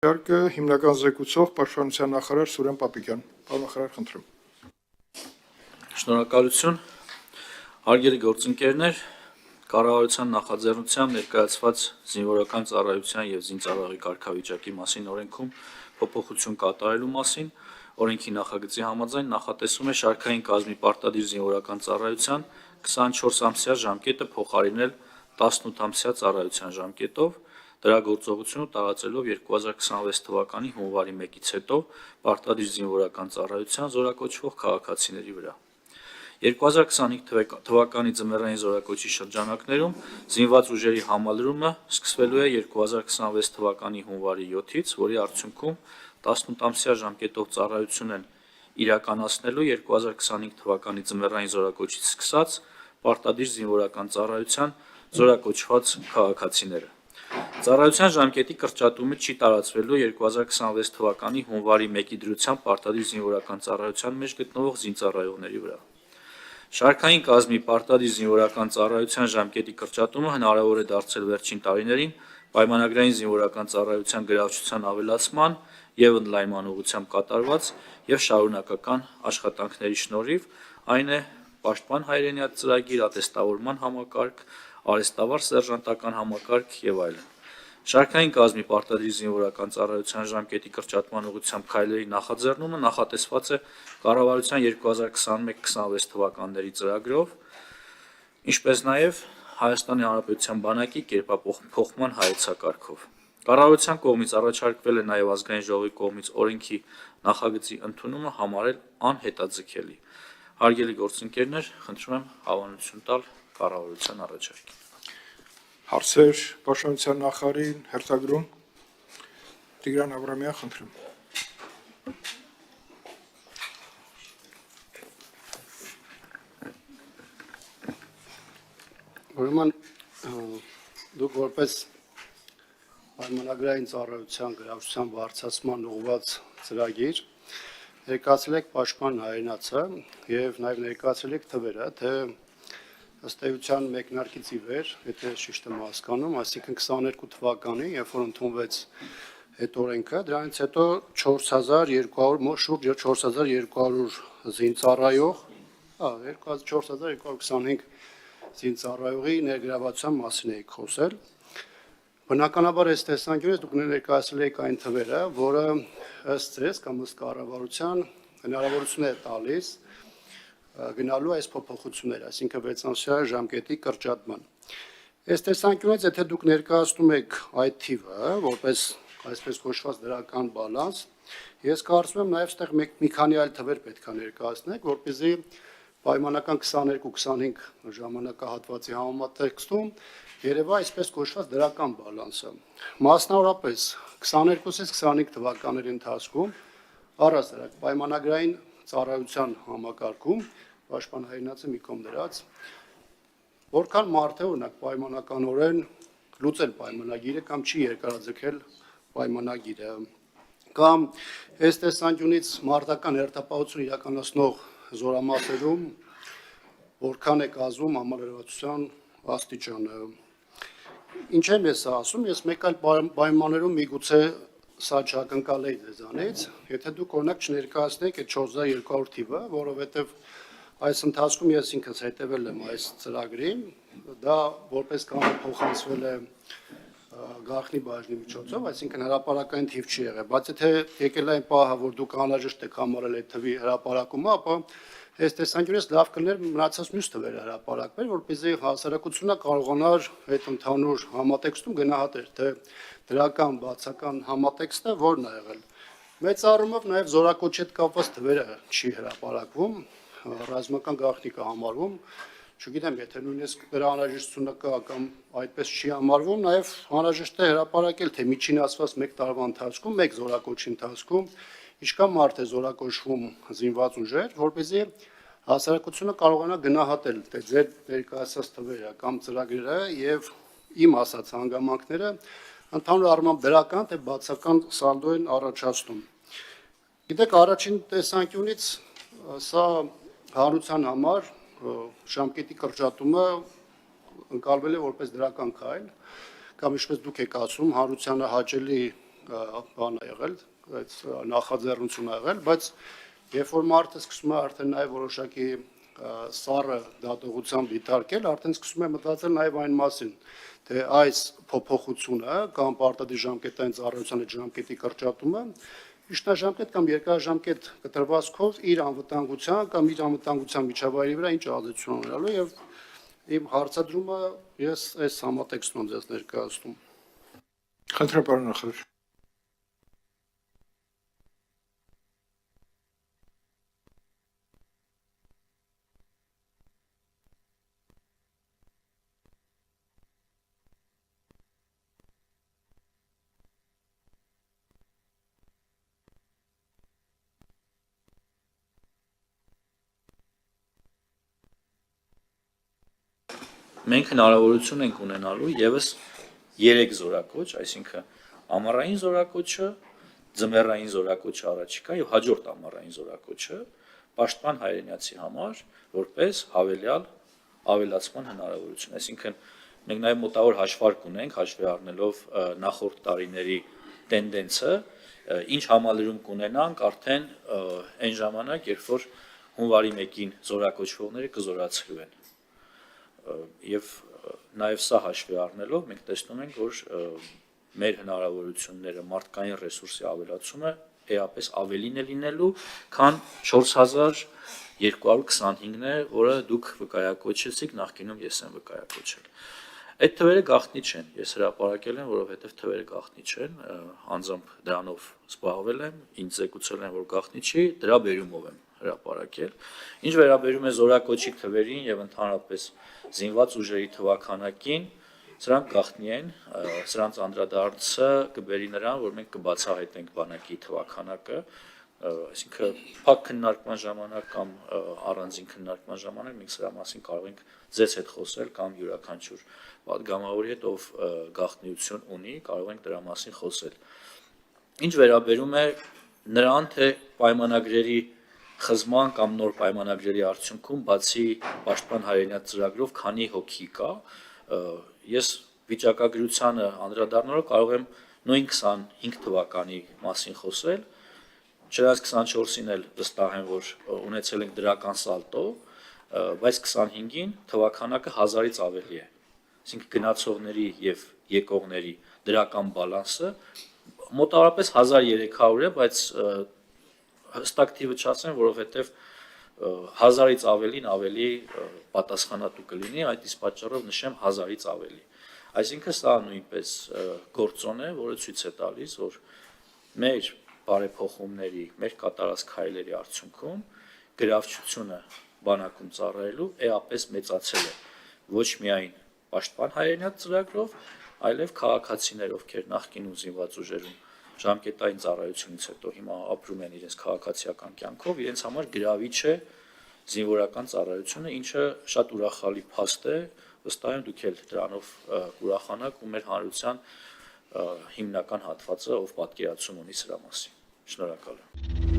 Իհարկե հիմնական զեկուցող Պաշտպանության նախարար Սուրեն Պապիկյան։ Պարոն նախարար, խնդրեմ։ Շնորհակալություն։ Հարգելի գործընկերներ, կառավարության նախաձեռնությամբ ներկայացված զինվորական ծառայության եւ զինծառայողի կարգավիճակի մասին օրենքում փոփոխություն կատարելու մասին օրենքի նախագծի համաձայն նախատեսում է շարքային կազմի պարտադիր զինվորական ծառայության 24-ամսյա ժամկետը փոխարինել 18-ամսյա ծառայության ժամկետով, դրա գործողությունը տարածելով 2026 թվականի հունվարի 1-ից հետո պարտադիր զինվորական ծառայության զորակոչվող քաղաքացիների վրա։ 2025 թվականի ձմեռային զորակոչի շրջանակներում զինված ուժերի համալրումը սկսվելու է 2026 թվականի հունվարի 7-ից, որի արդյունքում 18-ամսյա ժամկետով ծառայություն են իրականացնելու 2025 թվականի ձմեռային զորակոչից սկսած պարտադիր զինվորական ծառայության զորակոչված քաղաքացիները։ Ծառայության ժամկետի կրճատումը չի տարածվելու 2026 թվականի հունվարի 1-ի դրությամբ պարտադիր զինվորական ծառայության մեջ գտնվող զինծառայողների վրա։ Շարքային կազմի պարտադիր զինվորական ծառայության ժամկետի կրճատումը հնարավոր է դարձել վերջին տարիներին պայմանագրային զինվորական ծառայության գրավչության ավելացման եւ ընդլայնման ուղղությամբ կատարված եւ շարունակական աշխատանքների շնորհիվ, այն է պաշտպան հայրենիաց ծրագիր, ատեստավորման համակարգ, արհեստավար սերժանտական համակարգ եւ այլն։ Շարքային կազմի պարտադիր զինվորական ծառայության ժամկետի կրճատման ուղղությամբ քայլերի նախաձեռնումը նախատեսված է կառավարության 2021-26 թվականների ծրագրով, ինչպես նաև Հայաստանի Հանրապետության բանակի կերպափոխման հայեցակարգով։ Կառավարության կողմից առաջարկվել է նաև ազգային ժողովի կողմից օրենքի նախագծի ընդունումը համարել անհետաձգելի։ Հարգելի գործընկերներ, խնդրում եմ հավանություն տալ կառավարության առաջարկին։ Հարցեր Պաշտպանության նախարարին հերթագրում Տիգրան Աբրամյան, խնդրեմ։ Ուրեմն դուք որպես պայմանագրային ծառայության գրավչության բարձրացման ուղղված ծրագիր ներկայացրել եք պաշտպան հայրենացը եւ նաեւ ներկայացրել եք թվերը, թե ըստ էության մեկնարկից ի վեր, եթե ճիշտ եմ հասկանում, այսինքն 22 թվականին, երբ որ ընդունվեց այդ օրենքը, դրանից հետո 4200, շուրջ 4200 զինծառայող, 4225 զինծառայողի ներգրավվածության մասին եք խոսել։ Բնականաբար այս տեսանկյունից դուք ներկայացրել եք այն թվերը, որը ըստ ձեզ կամ ըստ կառավարության հնարավորություն է տալիս գնալու այս փոփոխությունները, այսինքն 6-ամսյա ժամկետի կրճատման։ Այս տեսանկյունից, եթե դուք ներկայացնում եք այդ թիվը, որպես այսպես կոչված դրական բալանս, ես կարծում եմ նաև այստեղ մի քանի այլ թվեր պետք է ներկայացնեք, որպեսզի պայմանական 22-25 ժամանակահատվածի համատեքստում երևա այսպես կոչված դրական բալանսը։ Մասնավորապես 22-ից 25 թվականների ընթացքում առհասարակ պայմանագրային ծառայության համակարգում պաշտպան հայրենացը մի կողմ դրած, որքան մարդ է օրինակ պայմանականորեն լուծել պայմանագիրը կամ չի երկարաձգել պայմանագիրը, կամ այս տեսանկյունից մարտական հերթապահություն իրականացնող զորամասերում որքան է կազմում համալրվածության աստիճանը։ Ինչ եմ ես ասում, ես մեկ այլ պայմաններում միգուցե սա չակնկալեի ձեզանից, եթե դուք օրինակ չներկայացնեք այդ 4200 թիվը, որովհետև այս ընթացքում ես ինքս հետևել եմ այս ծրագրին, դա որպես կանոն փոխանցվել է գաղտնի բաժնի միջոցով, այսինքն հրապարակային թիվ չի եղել, բայց եթե եկել այն պահը, որ դուք անհրաժեշտ եք համարել այդ թվի հրապարակումը, ապա այս տեսանկյունից լավ կլիներ մնացած մյուս թվերը հրապարակվեր, որպեսզի հասարակությունը կարողանար այդ ընդհանուր համատեքստում գնահատել, թե դրական բացական համատեքստը որն է եղել։ Մեծ առումով նաև զորակոչի հետ կապված թվերը չի հրապարակվում, ռազմական գաղտնիք է համարվում, չգիտեմ, եթե նույնիսկ դրա անհրաժեշտությունը կա կամ այդպես չի համարվում, նաև անհրաժեշտ է հրապարակել, թե միջին ասված 1 տարվա ընթացքում, 1 զորակոչի ընթացքում ինչքան մարդ է զորակոչվում զինված ուժեր, որպեսզի հասարակությունը կարողանա գնահատել, թե ձեր ներկայացած թվերը կամ ծրագրերը եւ իմ ասած հանգամանքները ընդհանուր առմամբ դրական թե բացական սալդո են առաջացնում։ Գիտեք, առաջին տեսանկյունից սա հանրության համար ժամկետի կրճատումը ընկալվել է որպես դրական քայլ, կամ ինչպես դուք եք ասում, հանրությանը հաճելի բան է եղել, այդ նախաձեռնություն ա եղել, բայց երբ որ մարդը սկսում է արդեն նաև որոշակի սառը դատողությամբ դիտարկել, արդեն սկսում է մտածել նաև այն մասին, թե այս փոփոխությունը կամ պարտադիր ժամկետային ծառայության ժամկետի կրճատումը միջնաժամկետ կամ երկարաժամկետ կտրվածքով իր անվտանգության կամ իր անվտանգության միջավայրի վրա ինչ ազդեցություն ունենալու եւ իմ հարցադրումը ես այս համատեքստում ձեզ ներկայացնում։ Խնդրեմ, պարոն նախարար։ Մենք հնարավորություն ենք ունենալու եւս 3 զորակոչ, այսինքն ամառային զորակոչը, ձմեռային զորակոչը առաջիկա եւ հաջորդ ամառային զորակոչը պաշտպան հայրենիացի համար որպես հավելյալ ավելացման հնարավորություն, այսինքն մենք նաեւ մոտավոր հաշվարկ ունենք, հաշվի առնելով նախորդ տարիների տենդենսը, ինչ համալրում կունենանք արդեն այն ժամանակ, երբ որ հունվարի 1-ին զորակոչվողները կզորացվեն։ Եվ նաև սա հաշվի առնելով մենք տեսնում ենք, որ մեր հնարավորությունները մարդկային ռեսուրսի ավելացումը էապես ավելին է լինելու, քան 4225-ն է, որը դուք վկայակոչեցիք, նախկինում ես եմ վկայակոչել։ Այդ թվերը գաղտնի չեն, ես հրապարակել եմ, որովհետև թվերը գաղտնի չեն, անձամբ դրանով զբաղվել եմ, ինձ զեկուցել են, որ գաղտնի չի, դրա բերումով եմ հրապարակել։ Ինչ վերաբերում է զորակոչի թվերին եւ ընդհանրապես զինված ուժերի թվաքանակին, սրանք գաղտնի են, սրանց անդրադարձը կբերի նրան, որ մենք կբացահայտենք բանակի թվաքանակը, այսինքն փակ քննարկման ժամանակ կամ առանձին քննարկման ժամանակ մենք սրա մասին կարող ենք ձեզ հետ խոսել կամ յուրաքանչյուր պատգամավորի հետ, ով գաղտնիություն ունի, կարող ենք դրա մասին խոսել։ Ինչ վերաբերում է նրան, թե պայմանագրերի խզման կամ նոր պայմանագրերի արդյունքում բացի պաշտպան հայրենիաց ծրագրով քանի հոգի կա, ես վիճակագրությանը անդրադառնալով կարող եմ նույն 25 թվականի մասին խոսել, չնայած 24-ին էլ վստահ եմ, որ ունեցել ենք դրական սալտո, բայց 25-ին թվականակը 1000-ից ավելի է, այսինքն գնացողների եւ եկողների դրական բալանսը մոտավորապես 1300 է, բայց հստակ թիվը չասեմ, որովհետև 1000-ից ավելին ավելի պատասխանատու կլինի, այդ իսկ պատճառով նշեմ 1000-ից ավելի։ Այսինքն սա նույնպես գործոն է, որը ցույց է տալիս, որ մեր բարեփոխումների, մեր կատարած քայլերի արդյունքում գրավչությունը բանակում ծառայելու էապես մեծացել է ոչ միայն պաշտպան հայրենիաց ծրագրով, այլև քաղաքացիներ, ովքեր նախկինում զինված ուժերում ժամկետային ծառայությունից հետո հիմա ապրում են իրենց քաղաքացիական կյանքով, իրենց համար գրավիչ է զինվորական ծառայությունը, ինչը շատ ուրախալի փաստ է, վստահ եմ դուք էլ դրանով կուրախանաք ու մեր հանրության հիմնական հատվածը, ով պատկերացում ունի սրա մասին։ Շնորհակալ եմ։